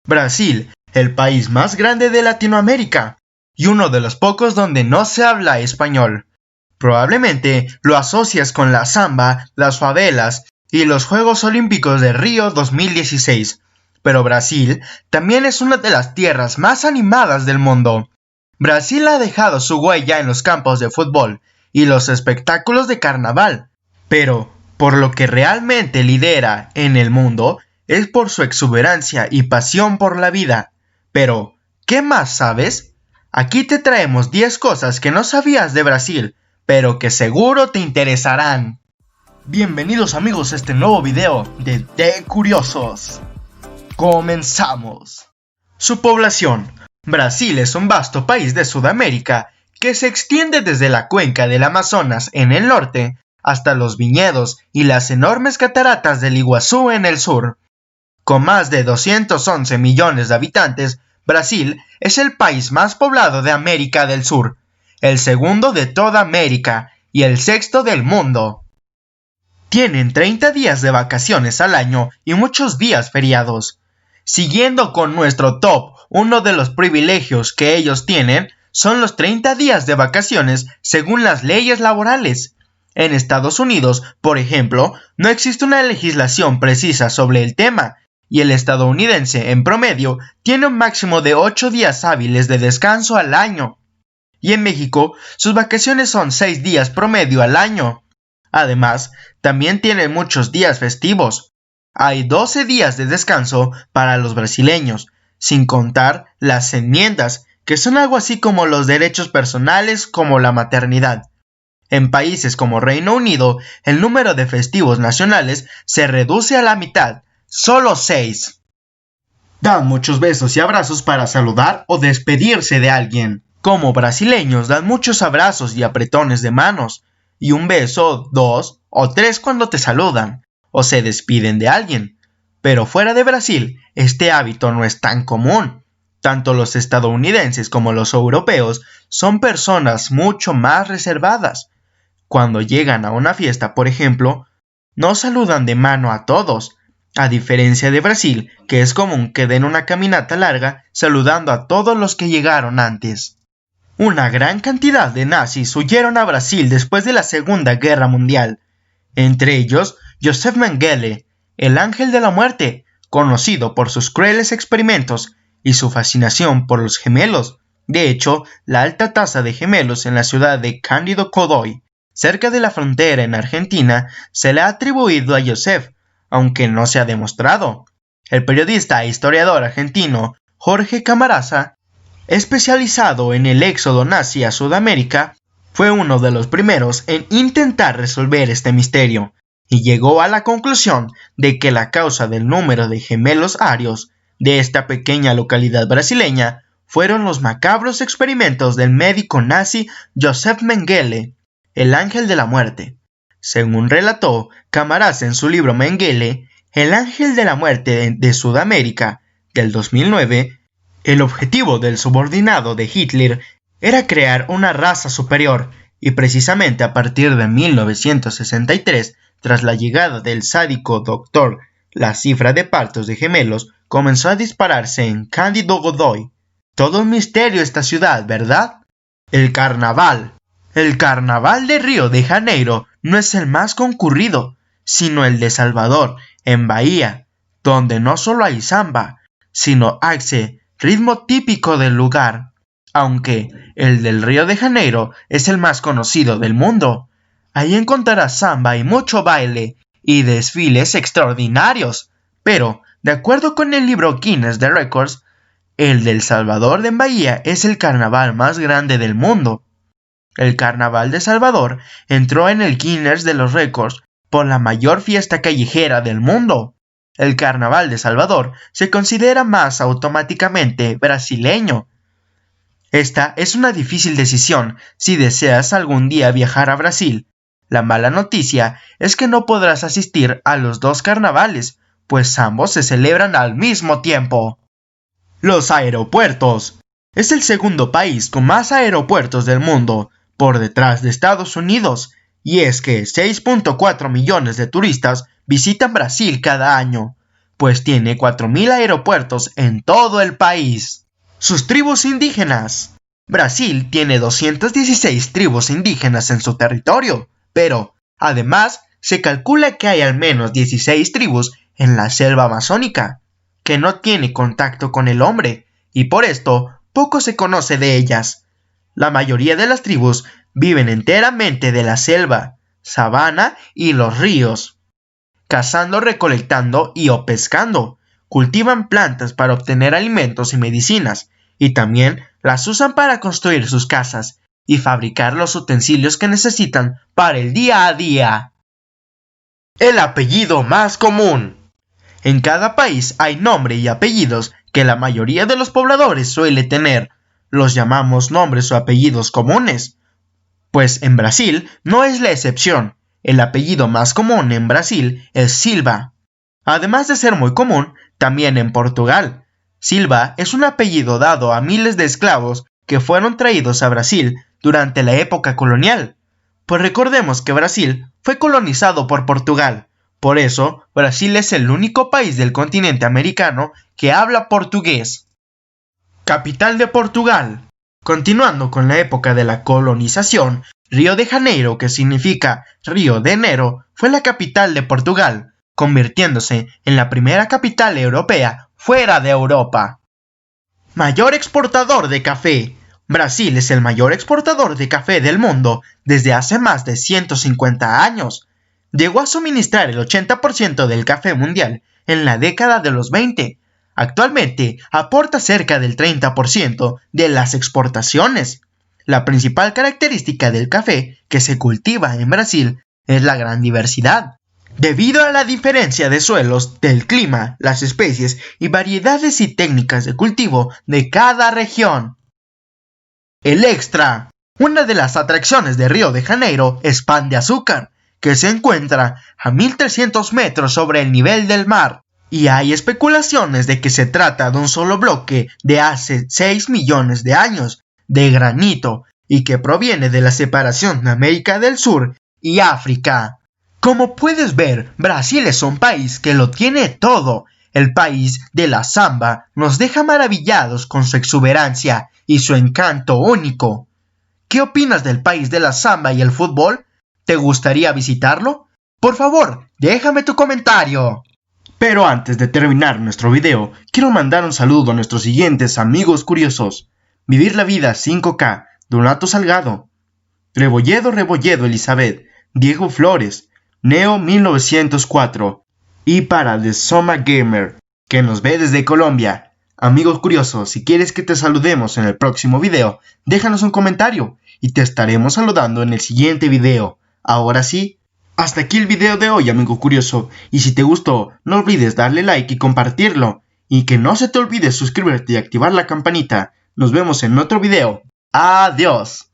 Brasil, el país más grande de Latinoamérica y uno de los pocos donde no se habla español. Probablemente lo asocias con la samba, las favelas y los Juegos Olímpicos de Río 2016. Pero Brasil también es una de las tierras más animadas del mundo. Brasil ha dejado su huella en los campos de fútbol y los espectáculos de carnaval, pero por lo que realmente lidera en el mundo es por su exuberancia y pasión por la vida. Pero, ¿qué más sabes? Aquí te traemos 10 cosas que no sabías de Brasil, pero que seguro te interesarán. Bienvenidos amigos a este nuevo video de The Curiosos. Comenzamos. Su población. Brasil es un vasto país de Sudamérica que se extiende desde la cuenca del Amazonas en el norte hasta los viñedos y las enormes cataratas del Iguazú en el sur. Con más de 211 millones de habitantes, Brasil es el país más poblado de América del Sur, el segundo de toda América y el sexto del mundo. Tienen 30 días de vacaciones al año y muchos días feriados. Siguiendo con nuestro top, uno de los privilegios que ellos tienen son los 30 días de vacaciones según las leyes laborales. En Estados Unidos, por ejemplo, no existe una legislación precisa sobre el tema, y el estadounidense, en promedio, tiene un máximo de 8 días hábiles de descanso al año. Y en México, sus vacaciones son 6 días promedio al año. Además, también tienen muchos días festivos. Hay 12 días de descanso para los brasileños, sin contar las enmiendas, que son algo así como los derechos personales como la maternidad. En países como Reino Unido, el número de festivos nacionales se reduce a la mitad, solo 6. Dan muchos besos y abrazos para saludar o despedirse de alguien. Como brasileños dan muchos abrazos y apretones de manos, y un beso, 2 o 3 cuando te saludan, o se despiden de alguien. Pero fuera de Brasil, este hábito no es tan común. Tanto los estadounidenses como los europeos son personas mucho más reservadas. Cuando llegan a una fiesta, por ejemplo, no saludan de mano a todos, a diferencia de Brasil, que es común que den una caminata larga saludando a todos los que llegaron antes. Una gran cantidad de nazis huyeron a Brasil después de la Segunda Guerra Mundial, entre ellos Joseph Mengele, el ángel de la muerte, conocido por sus crueles experimentos y su fascinación por los gemelos. De hecho, la alta tasa de gemelos en la ciudad de Cándido Godoy, cerca de la frontera en Argentina, se le ha atribuido a Joseph, aunque no se ha demostrado. El periodista e historiador argentino Jorge Camarasa, especializado en el éxodo nazi a Sudamérica, fue uno de los primeros en intentar resolver este misterio, y llegó a la conclusión de que la causa del número de gemelos arios de esta pequeña localidad brasileña fueron los macabros experimentos del médico nazi Joseph Mengele, el ángel de la muerte. Según relató Camarasa en su libro Mengele, el ángel de la muerte de Sudamérica, del 2009, el objetivo del subordinado de Hitler era crear una raza superior, y precisamente a partir de 1963, tras la llegada del sádico doctor, la cifra de partos de gemelos comenzó a dispararse en Cándido Godoy. Todo un misterio esta ciudad, ¿verdad? El carnaval. El carnaval de Río de Janeiro no es el más concurrido, sino el de Salvador, en Bahía, donde no solo hay samba, sino axe, ritmo típico del lugar. Aunque el del Río de Janeiro es el más conocido del mundo. Ahí encontrarás samba y mucho baile y desfiles extraordinarios. Pero, de acuerdo con el libro Guinness de Records, el del Salvador de Bahía es el carnaval más grande del mundo. El Carnaval de Salvador entró en el Guinness de los Récords por la mayor fiesta callejera del mundo. El Carnaval de Salvador se considera más automáticamente brasileño. Esta es una difícil decisión si deseas algún día viajar a Brasil. La mala noticia es que no podrás asistir a los dos carnavales, pues ambos se celebran al mismo tiempo. Los aeropuertos. Es el segundo país con más aeropuertos del mundo, por detrás de Estados Unidos, y es que 6.4 millones de turistas visitan Brasil cada año. pues tiene 4.000 aeropuertos en todo el país. Sus tribus indígenas. Brasil tiene 216 tribus indígenas en su territorio, pero, además, se calcula que hay al menos 16 tribus en la selva amazónica, que no tiene contacto con el hombre, y por esto poco se conoce de ellas. La mayoría de las tribus viven enteramente de la selva, sabana y los ríos, cazando, recolectando y o pescando. Cultivan plantas para obtener alimentos y medicinas, y también las usan para construir sus casas y fabricar los utensilios que necesitan para el día a día. El apellido más común. En cada país hay nombre y apellidos que la mayoría de los pobladores suele tener. Los llamamos nombres o apellidos comunes. Pues en Brasil no es la excepción. El apellido más común en Brasil es Silva. Además de ser muy común, también en Portugal. Silva es un apellido dado a miles de esclavos que fueron traídos a Brasil durante la época colonial. Pues recordemos que Brasil fue colonizado por Portugal. Por eso, Brasil es el único país del continente americano que habla portugués. Capital de Portugal. Continuando con la época de la colonización, Río de Janeiro, que significa Río de Enero, fue la capital de Portugal, convirtiéndose en la primera capital europea fuera de Europa. Mayor exportador de café. Brasil es el mayor exportador de café del mundo desde hace más de 150 años. Llegó a suministrar el 80% del café mundial en la década de los 20. Actualmente aporta cerca del 30% de las exportaciones. La principal característica del café que se cultiva en Brasil es la gran diversidad. Debido a la diferencia de suelos, del clima, las especies y variedades y técnicas de cultivo de cada región. El Extra. Una de las atracciones de Río de Janeiro es Pan de Azúcar, que se encuentra a 1300 metros sobre el nivel del mar. Y hay especulaciones de que se trata de un solo bloque de hace 6 millones de años, de granito, y que proviene de la separación de América del Sur y África. Como puedes ver, Brasil es un país que lo tiene todo. El país de la samba nos deja maravillados con su exuberancia y su encanto único. ¿Qué opinas del país de la samba y el fútbol? ¿Te gustaría visitarlo? Por favor, déjame tu comentario. Pero antes de terminar nuestro video, quiero mandar un saludo a nuestros siguientes amigos curiosos. Vivir la vida 5K, Donato Salgado, Rebolledo Elizabeth, Diego Flores, Neo 1904 y para The Soma Gamer, que nos ve desde Colombia. Amigos curiosos, si quieres que te saludemos en el próximo video, déjanos un comentario y te estaremos saludando en el siguiente video. Ahora sí, hasta aquí el video de hoy, amigo curioso, y si te gustó, no olvides darle like y compartirlo, y que no se te olvide suscribirte y activar la campanita. Nos vemos en otro video. Adiós.